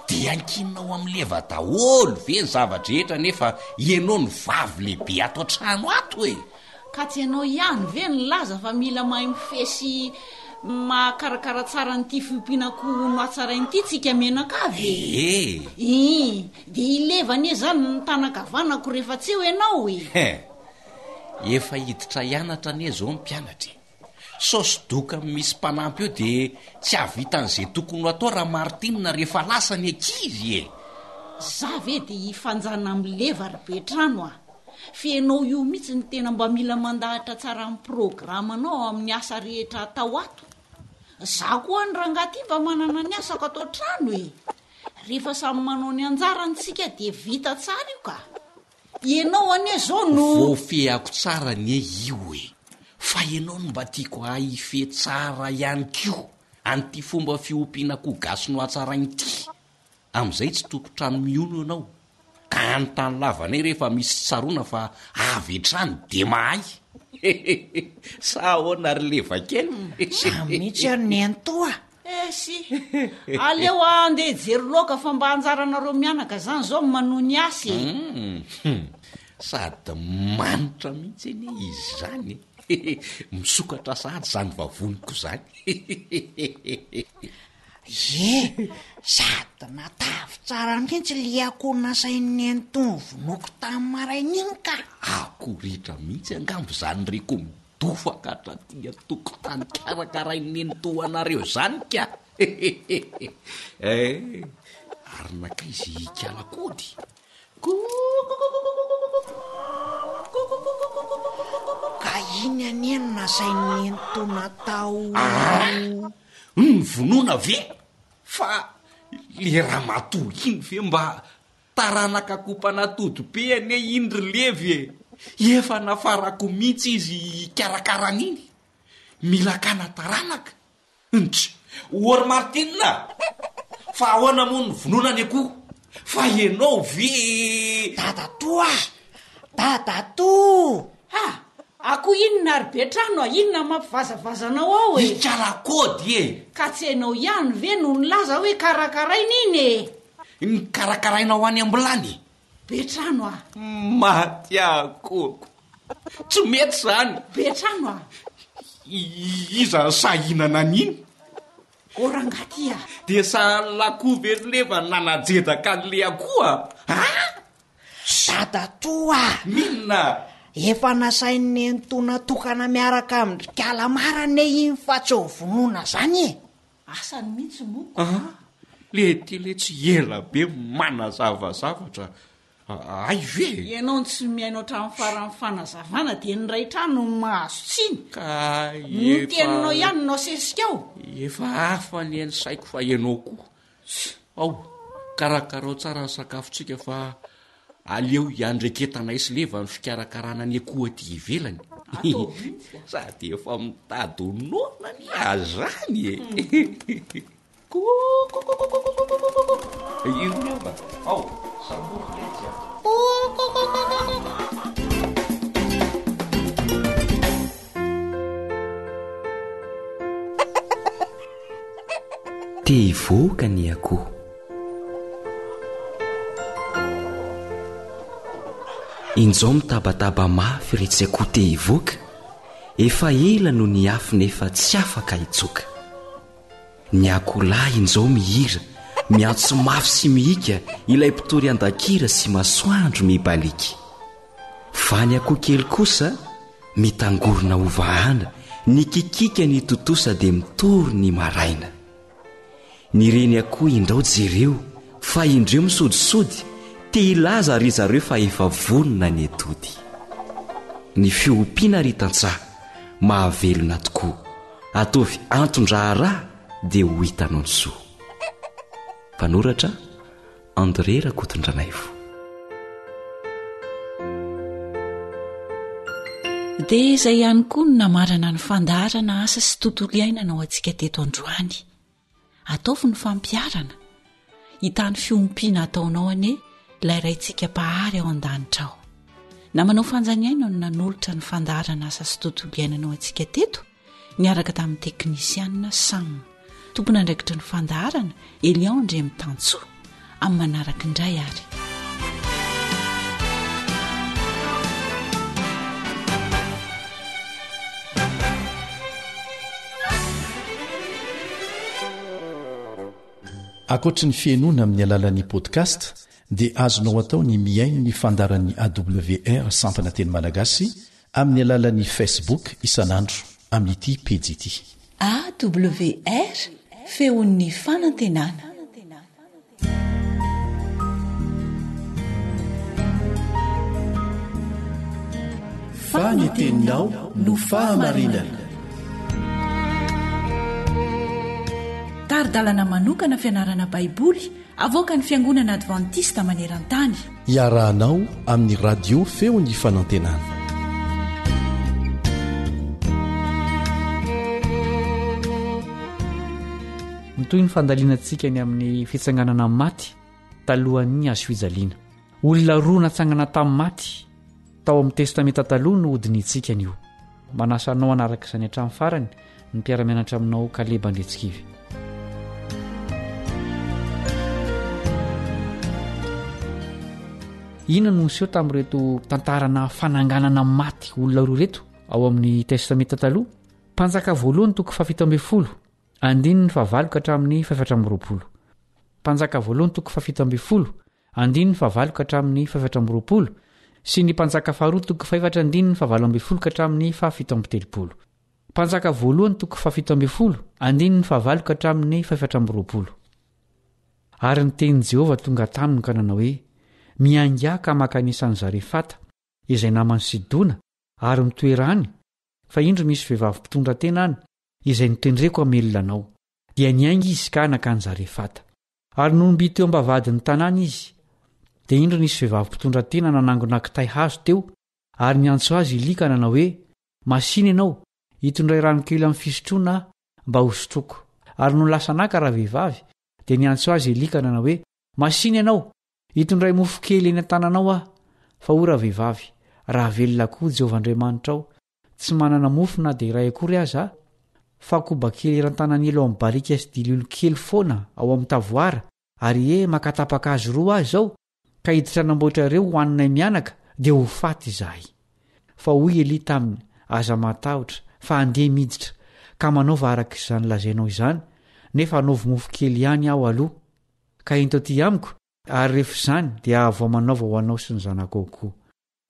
de ankinao am'leva daholo ve ny zavatra rehetra nefa ianao ny vavy lehibe ato an-trano ato ka tsy ianao ihany ve ny laza fa mila mahay mifesy mahakarakara tsara nyity fiompianako no atsarain'ity tsika menakavy de ilevanie zany ny tanakavanako rehefa tsy eo ianao efa hiditra hianatra anie zao mpianatra sosy-doka misy mpanampy eo de tsy avitan'izay tokony ho atao raha maritinina rehefa lasa ny ankizy za ve de hifanjana am'leva rybetrano fianao io mihitsy ny tena mba mila mandahatra tsara amin'ny programanao amin'ny asa rehetra atao ato za koa ny rangaty mba manana ny asako atao trano rehefa samy manao ny anjarantsika de vita tsara io ka ianao anie zao no voafehako tsara ny io fa ianao no mba tiako ahife tsara ihany ko an'ity fomba fiompianako gasy no atsarain'ity am'izay tsy tompotrano miono ianao ka anytany lavanay rehefa misy tsarona fa avy trano de mahay sa ahoana ry leva kely mihitsy ary ny antoa sy aleo andeha jery loka fa mba anjaranareo mianaka zany zao manoho ny asy sady manitra mihitsy anie izy zany misokatra sady zany vavoniko zany sady natavy tsara mihitsy le akoho nasain'ny antony vonoko tamin'ny marain'iny ka akoritra mihitsy angambo zany reko midofaka hatratia tokotany karakarain'ny entoanareo zany ka ary naka izy hikalakody ka iny anieno nasain'ny entona tao ny vonoana ve fa le raha matoy iny ve mba taranaka kompanatody be ane indry levy efa nafarako mihitsy izy karakaranyiny mila kana taranaka ntsy ory martinina fa ahoana moa ny vonoana any akoho fa ianao ve dadatoa ako inona ary betrano inona mampivazavazanao ao ikarakody ka tsy hainao ihany ve no nylaza hoe karakaraina iny ny karakarainao any ambolany betrano matiakoko tsy mety zany betrano iza sahinana an'iny orangaty de sa lakoho velileva nanajedaka an'le akoha dadatoa minona efa nasain'ny entona tokana miaraka amindrikalamara ane iny fa tsy ho vonoana zany asany mihitsy moko le ty le tsy ela be manazavazavatra ay ve ianao tsy miaino hatramin'ny faran'ny fanazavana dia nyray trano mahazo tsiny ka ny teninao ihany nao sesika ao efa hafa ny eny saiko fa ianao koa ao karakarao tsara ny sakafontsika fa aleo iandreketana isleva ny fikarakarana ny akoho aty ivelany sady efa mitady nona ny azany ionaba ao samboriketsy te hivoaka ny akoho injao mitabataba mafy re tsy akoho te hivoaka efa ela no ny afy nefa tsy afaka hitsoka ny akoho lahy injao mihira miantso mafy sy mihika ilay mpitory an-dakira sy masoandro mibalika fa ny akoho kely kosa mitangorona ovahana ny kikika ny totosa dia mitory ny maraina ny reny akoho indao jereo fa indreo misodisody te hilaza ry zareo fa efa vonona ny etody ny fiompiana rytan-tsaha mahavelona tokoa ataovy antondraharaha dia ho hitanao ny soa mpanoratra André Rakotondranaivo dia izay ihany koa no namarana ny fandaharana asa sy tontolo iainana ao antsika teto androany ataovy ny fampiarana hitany fiompiana ataonao anie ilay raintsika pahary ao an-danitra ao na manao fanjaniaina no nanolotra ny fandaharana asa sy tontolo iainana ao antsika teto niaraka tamin'ny teknisianina Sam tompona andraikitry ny fandaharana Elion Ndre Mitantsoa amin'ny manaraka indray ary akoatra ny fiainoana amin'ny alalan'ni podcast dia azonao atao ny miaino ny fandaran'y awr sampana teny malagasy amin'ny alalan'ni Facebook isanandro amin'ity pejy ity AWR feon'ny fanantenana faneteninao no fahamarinana taridalana manokana fianarana baiboly avoaka ny fiangonana advantista maneran-tany iarahanao amin'ny radio feo ny fanantenana mitoy ny fandalianantsika ny amin'ny fitsanganana maty talohan'ny azo fijaliana olona roa natsangana tamin'ny maty tao amin'ny testamenta taloha no hodiny itsika an'io manasanao anaraka izany hatramin'ny farany ny mpiaramianatra aminao Kaleba Andretsikivy. Inona no niseho tamin'ireto tantarana fananganana maty olona roa reto ao amin'ny testamenta taloha? Mpanjaka voalohany toko 7 andininy fahavalo ka hatramin'ny 720. Mpanjaka voalohany toko 7 andininy fahavalo ka hatramin'ny 720 sy ny mpanjaka faharoa toko 4 andininy fahavalo ka hatramin'ny 770. Mpanjaka voalohany toko 7 andininy fahavalo ka hatramin'ny 720. Ary ny teny Jehova tonga taminy ka nanao hoe miangaka makanisan'ny Zarefata izay namany Sidona ary mitoerany fa indro misy vehivavy mpitondra tena any izay nitendreko amelolanao dia niaingy izy ka nakany Zarefata ary nomby teo ambavadin'ny tanàna izy dia indro nisy vehivavy mpitondra tena nanangona kitay hazo teo ary niantso azy ilika nanao hoe masiny ianao hitondray ranokely amin'ny fisotroana mba ho sotroko ary no lasa naka raha vehivavy dia niantso azy ilika nanao hoe masiny ianao hitondray mofo kely eny an-tananao ah fa ora vehivavy raha velona koa Jehovahandriamanitra ao tsy manana mofo na dia iray akory aza fa koba kely eran-tanan'elo amin'ny barika sy dililo kely foana ao amin'ny tavoara ary makatapaka azy roa azy ao ka hiditra namboatra ireo hoaninay mianaka dia ho faty izahay fa hoy Eli taminy aza matahotra fa andeha miditra ka manaova araka izany lazainao izany nefa anaovy mofo kely ihany aho aloha ka into ty amiko ary rehefa izany dia avao manaova ho anao sy ny zanako koa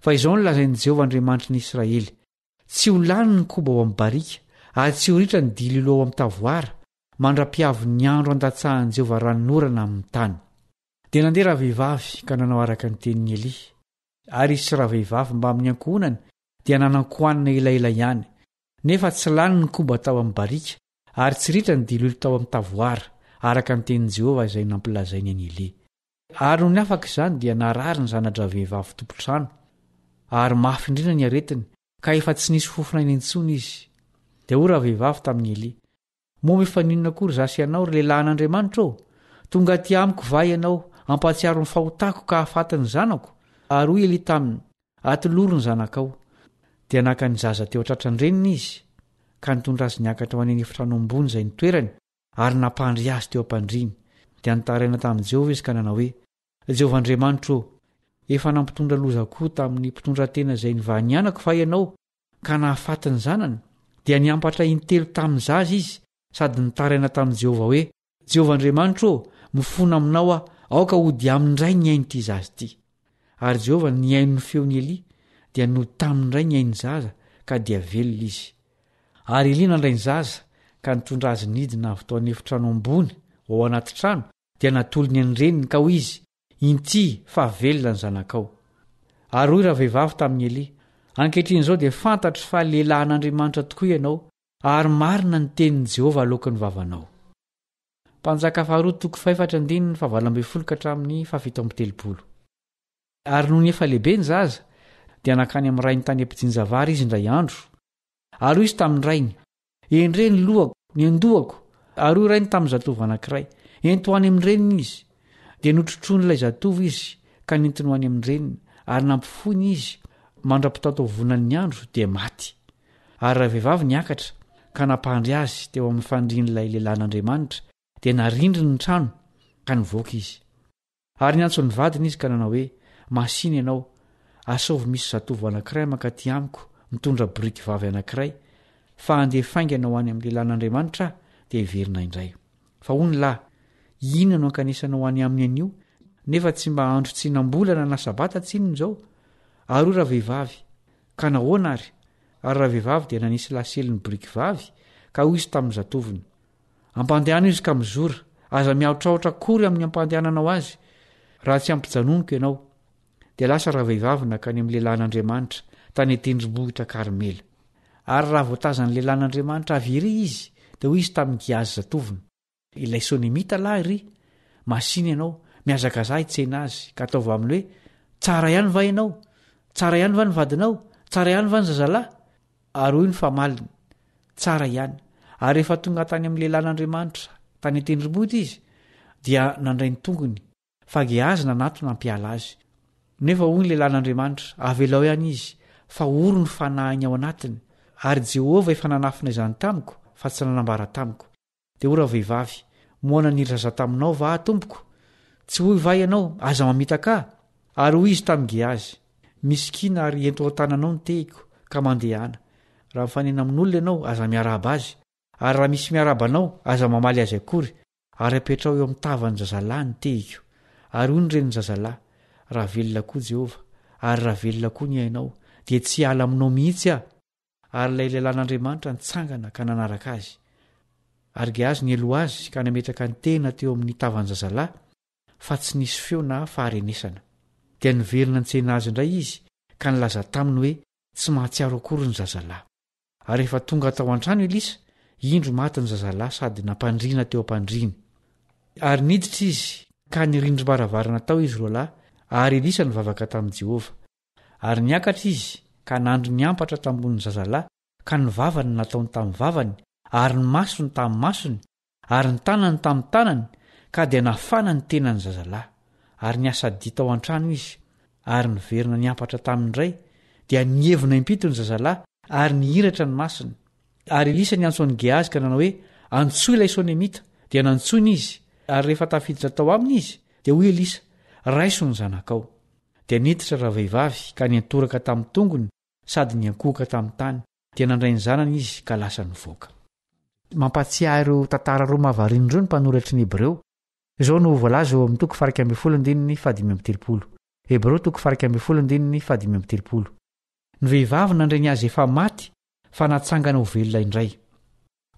fa izao no lazain'i Jehovahandriamanitry ny Israely tsy ho lany ny koba ao amin'ny barika ary tsy ho ritra ny dililo ao amin'ny tavoara mandra-piavo ny andro an-datsahan' Jehovah ranonorana amin'ny tany. Dia nandeha rahavehivavy ka nanao araka ny tenin'ny Eli. Ary izy sy rahavehivavy mba amin'ny ankohonany dia nanankohanina elaela ihany. Nefa tsy lany ny koba tao amin'ny barika ary tsy ritra ny dilolo tao amin'ny tavoara araka ny tenin'i Jehovah izay nampilazainy any Eli. Ary noho ny afaka izany dia narary ny zanadravehivavy tompotrano ary mafy indrindra ny aretiny ka efa tsy nisy fofona iny intsony izy. Dia ho rahavehivavy tamin'ny Eli: moa efa ninona kory zasy ianao ry lehilahin'Andriamanitra ô? Tonga ty amiko va ianao ampatsiaro ny fahotako ka hafatiny zanako? Ary hoy Eli taminy: atoloro ny zanakao. Dia naka ny zaza teo an-tratran-dreniny izy ka nitondra azy niakatra ho any efitra ambony izay nitoerany ary nampandry azy teo am-pandriany. Dia nitaraina tamin'i Jehovah izy ka nanao hoe: Jehovah Andriamanitra ô, efa nampitondra loza koa tamin'ny mpitondra-tena izay nivanianako fa ianao ka nahafaty ny zanany. Dia niampatra intelo tamin'ny zaza izy sady nitaraina tamin'i Jehovah hoe: Jehovah Andriamanitra ô, mifona aminao aoka hody amin'indray ny ain'ity zaza ity. Ary Jehovah niaino ny feon'ny Eli dia no tamindray ny ain'ny zaza ka dia velona izy. Ary Eli nandray ny zaza ka nitondra azy nidina avy tao an'efitrano ambony ao anaty trano dia natolony any reniny ka hoy izy: inty fa velona ny zanakao. Ary hoy rahavehivavy tamin'ny Eli: ankehitriny izao dia fantatry fa lehilahin'Andriamanitra tokoa ianao ary marina ny tenin'i Jehovah aloky ny vavanao. Ary noho ny efa lehibe ny zaza dia nakany amin'ny rainy tany ampijinjavary izy indray andro. Ary hoy izy tamin'ny rainy: endre ny lohako, ny andohako. Ary hoy rainy tamin'ny zatovo anankiray: ento any amin'ny reniny izy. Dia notrotrony ilay zatovo izy ka nentiny ho any amin'ny reniny ary nampifony izy mandra-pitao vonan'ny andro dia maty. Ary rahavehivavy niakatra ka nampandry azy teo amin'ny fandrian'ilay lehilahin'Andriamanitra dia narindriny ny trano ka nivoaka izy. Ary niantso ny vadiny izy ka nanao hoe: masiny ianao, asaovy misy zatovo anankiray mankaty amiko mitondra boriky vavy anankiray fa andefaingana ho any amin'ny lehilahin'Andriamanitra dia hiverina indray. Fa hoy ny lahy: inona no ankanesana ho any aminy anio? Nefa tsy mba andro tsinam-bolana na sabata tsinony izao. Ary hoy rahavehivavy: ka nahoana ary? Ary rahavehivavy dia nanisy laseliny boriky vavy ka hoy izy tamin'ny zatovony: ampandehana izy ka mizora, aza miaotraotra kory amin'ny ampandehananao azy raha tsy ampijanoniko ianao. Dia lasa rahavehivavy nakany amin'ny lehilahin'Andriamanitra tany tendrombohitra Karmela. Ary raha voatazan'ny lehilahin'Andriamanitra avy ery izy dia hoy izy tamin'ny Gehazy zatovony: ilay Sonemita lahy ry, masiny ianao, miazakazaha hitsena azy ka ataovy aminy hoe: tsara ihany va ianao? Tsara ihany va ny vadinao? Tsara ihany va ny zazalahy? Ary hoy ny famaliny: tsara ihany. Ary rehefa tonga tany amin'ny lehilahin'Andriamanitra tany tendrombohitra izy dia nandray ny tongony fa Gehazy nanato nampiala azy. Nefa hoy ny lehilahin'Andriamanitra: avelao ihany izy, fa oro ny fanahiny ao anatiny, ary Jehovah efa nanafina izany tamiko fa tsy nanambara tamiko. Dia ora vehivavy: moana niraza taminao va tompoko? Tsy hoy va ianao: aza mamitaka? Ary hoy izy tamin'ny Gehazy: miskina ary ento ao-tananao ny tehiko ka mandehana. Raha mifanena amin'olona ianao aza miaraba azy, ary raha misy miaraba anao aza mamaly azy akory, ary apetrao eo amin'ny tavan'ny zazalahy ny tehiko. Ary hoy ny reniny zazalahy: raha velona koa Jehovah, ary raha velona koa ny ainao, dia tsy ala aminao mihitsy aho. Ary ilay lehilahin'Andriamanitra nitsangana ka nanaraka azy. Ary Gehazy nielo azy ka nametraka ny tena teo amin'ny tavan'ny zazalahy fa tsy nisy feo na faharenesana. Dia niverina nitsena azy indray izy ka nilaza taminy hoe tsy mahatsiaro akory ny zazalahy. Ary rehefa tonga tao an-trano Elisa, indro maty ny zazalahy sady nampandriana teo am-pandriany. Ary niditra izy ka nirindrim-baravarana tao izy roa lahy, ary Elisa nivavaka tamin'i Jehovah. Ary niakatra izy ka nandry niampatra tambon'ny zazalahy ka ny vavany nataony tamin'ny vavany, ary ny masony tamin'ny masony, ary ny tanany tamin'ny tanany, ka dia nafana ny tenany zazalahy. Ary niasa dia tao an-trano izy, ary niverina niampatra tamindray, dia nievina impito ny zazalahy ary nihiratra ny masony. Ary Elisa niantso ny Gehazy ka nanao hoe: antsoa ilay Sonemita. Dia nantsoiny izy. Ary rehefa tafiditra tao aminy izy dia hoy Elisa: raiso ny zanakao. Dia niditra rahavehivavy ka niantoraka tamin'ny tongony sady niankohoka tamin'ny tany. Dia nandray ny zanany izy ka lasa nivoaka. Mampatsiahy ireo tantara roa mahavariana ireo ny mpanoratra ny Hebreo. Izao no voalaza eo amin'ny toko farak 17. Hebreo toko farak 17. Ny vehivavy nandray ny azy efa maty fa natsangana ho velona indray.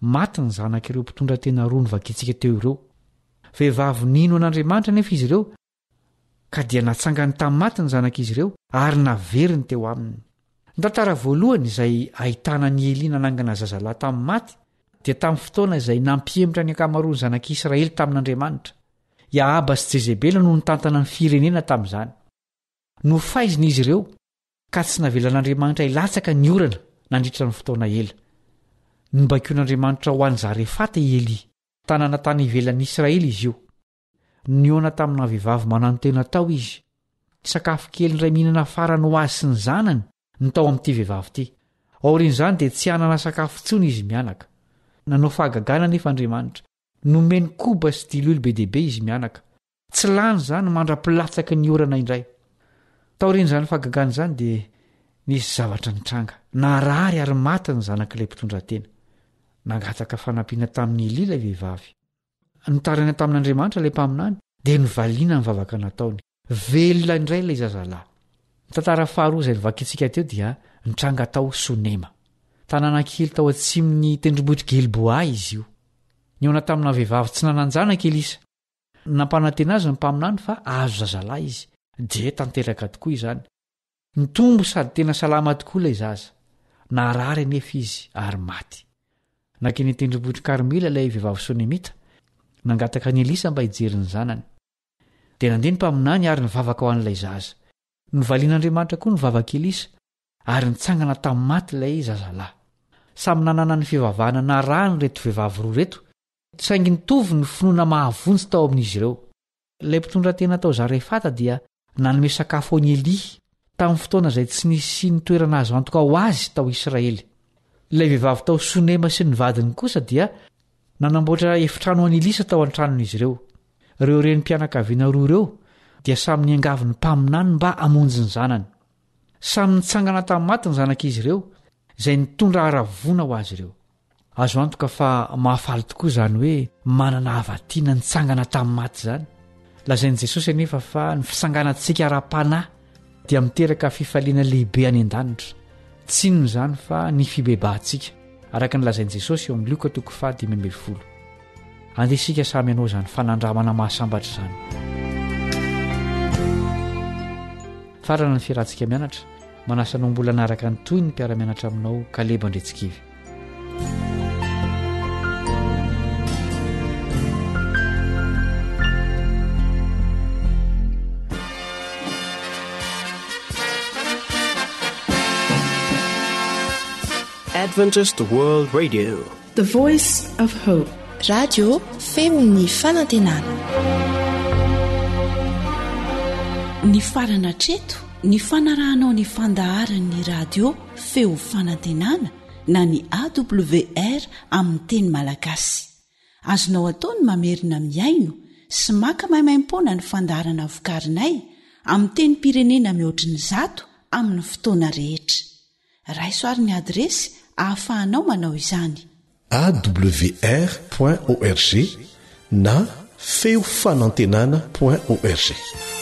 maty ny zanaka ireo mpitondra tena roa nyvakintsika teo ireo vehivavy nino an'andriamanitra nefa izy ireo ka dia natsangany tamin'ny maty ny zanak'izy ireo ary naveriny teo aminy. Ny tantara voalohany izay ahitana ny Eli nanangana zazalahy tamin'ny maty dia tamin'ny fotoana izay nampihemitra ny ankamaroany zanak'Israely tamin'Andriamanitra. Iahaba sy Jezebela no nitantana ny firenena tamin'izany. Nofaiziny izy ireo ka tsy navelan'Andriamanitra ilatsaka ny orana nandritra ny fotoana ela. Nymbaikoan'Andriamanitra ho an'ny Zarefata i Eli, tanàna tany ivelan'Israely izy io. Niona tamina vehivavy manano tena tao izy. Sakafo kely iray mihinana farany ho azy sy ny zanany ny tao amin'ity vehivavy ity. Aorian'izany dia tsy hanana sakafo tsony izy mianaka. Nanao fahagagana nefa Andriamanitra. Nomeny koba sy diloilo be dehibe izy mianaka. Tsy lany zany mandra-pilatsaka ny orana indray. Taorian'izany fahagagana izany dia nisy zavatra nitranga. Narary ary maty ny zanak'ilay mpitondra tena. Nangataka fanampiana tamin'ny Eli ilay vehivavy. Nitarana tamin'Andriamanitra ilay mpaminany dia nivaliana ny vavaka nataony. Velona indray ilay zazalahy. Ny tantara faharoa izay nivakintsika teo dia nitranga tao Sonema. Tanàna kely tao atsimon'ny tendrombohitra Gilboa izy io. Niona tamina vehivavy tsy nananjanaka Elisa. Nampanantena azy ny mpaminany fa azo zazalahy izy. Je tanteraka tokoa izany. Nitombo sady tena salama tokoa ilay zaza. Narary nefa izy ary maty. Nakeny tendrombohitra Karmela ilay vehivavy Sonemita. Nangataka ny Elisa mba hijery ny zanany. Dia nandeha ny mpaminany ary nivavaka ho an'ilay zaza. Nivalian'Andriamanitra koa nivavaka Elisa ary nitsangana tamin'ny maty ilay zazalahy. Samy nanana ny fivavahana narahany reto vehivavy roa reto, saingy nitovy ny finoana mahavonjy tao amin'izy ireo. Ilay mpitondra tena tao Zarefata dia nanome sakafo any Eli tamin'ny fotoana izay tsy nisy ny toerana azo antoka ho azy tao Israely. Ilay vehivavy tao Sonema sy ny vadiny kosa dia nanamboatra efitrano any Elisa tao an-tranon'izy ireo. Ireo renim-pianakaviana roa ireo dia samy niangavy ny mpaminany mba hamonjy ny zanany. Samy nitsangana tamin'ny maty ny zanak'izy ireo izay nitondra haravona ho azy ireo. Azo antoka fa mahafaly tokoa izany hoe manana havatiana nitsangana tamin'ny maty izany. Lazain'i Jesosy anefa fa ny fisanganantsika ara-panahy dia miteraka fifaliana lehibe any an-danitra. Tsy inona izany fa ny fibebahantsika. Araka ny lazain'i Jesosy eo amin'ny Luka 5:10. Andesika samy ianao izany fanandramana mahasambatra izany. Farana ny fiarahantsika mianatra, manasanao mbola naraka ny toy ny mpiara-mianatra aminao Kaleba Andretsikivy. Adventist World Radio, The Voice of Hope. Radio Femon'ny Fanantenana. Ny farana treto, ny fanarahanao ny fandaharan'ny radio Feo Fanantenana na ny AWR amin'ny teny Malagasy. Azonao ataony mamerina miaino sy maka maimaimpoana ny fandaharana vokarinay amin'ny teny pirenena mihoatriny 100 amin'ny fotoana rehetra. Raisoaryn'ny adresy ahafahanao manao izany: awr.org na feofanantenana.org.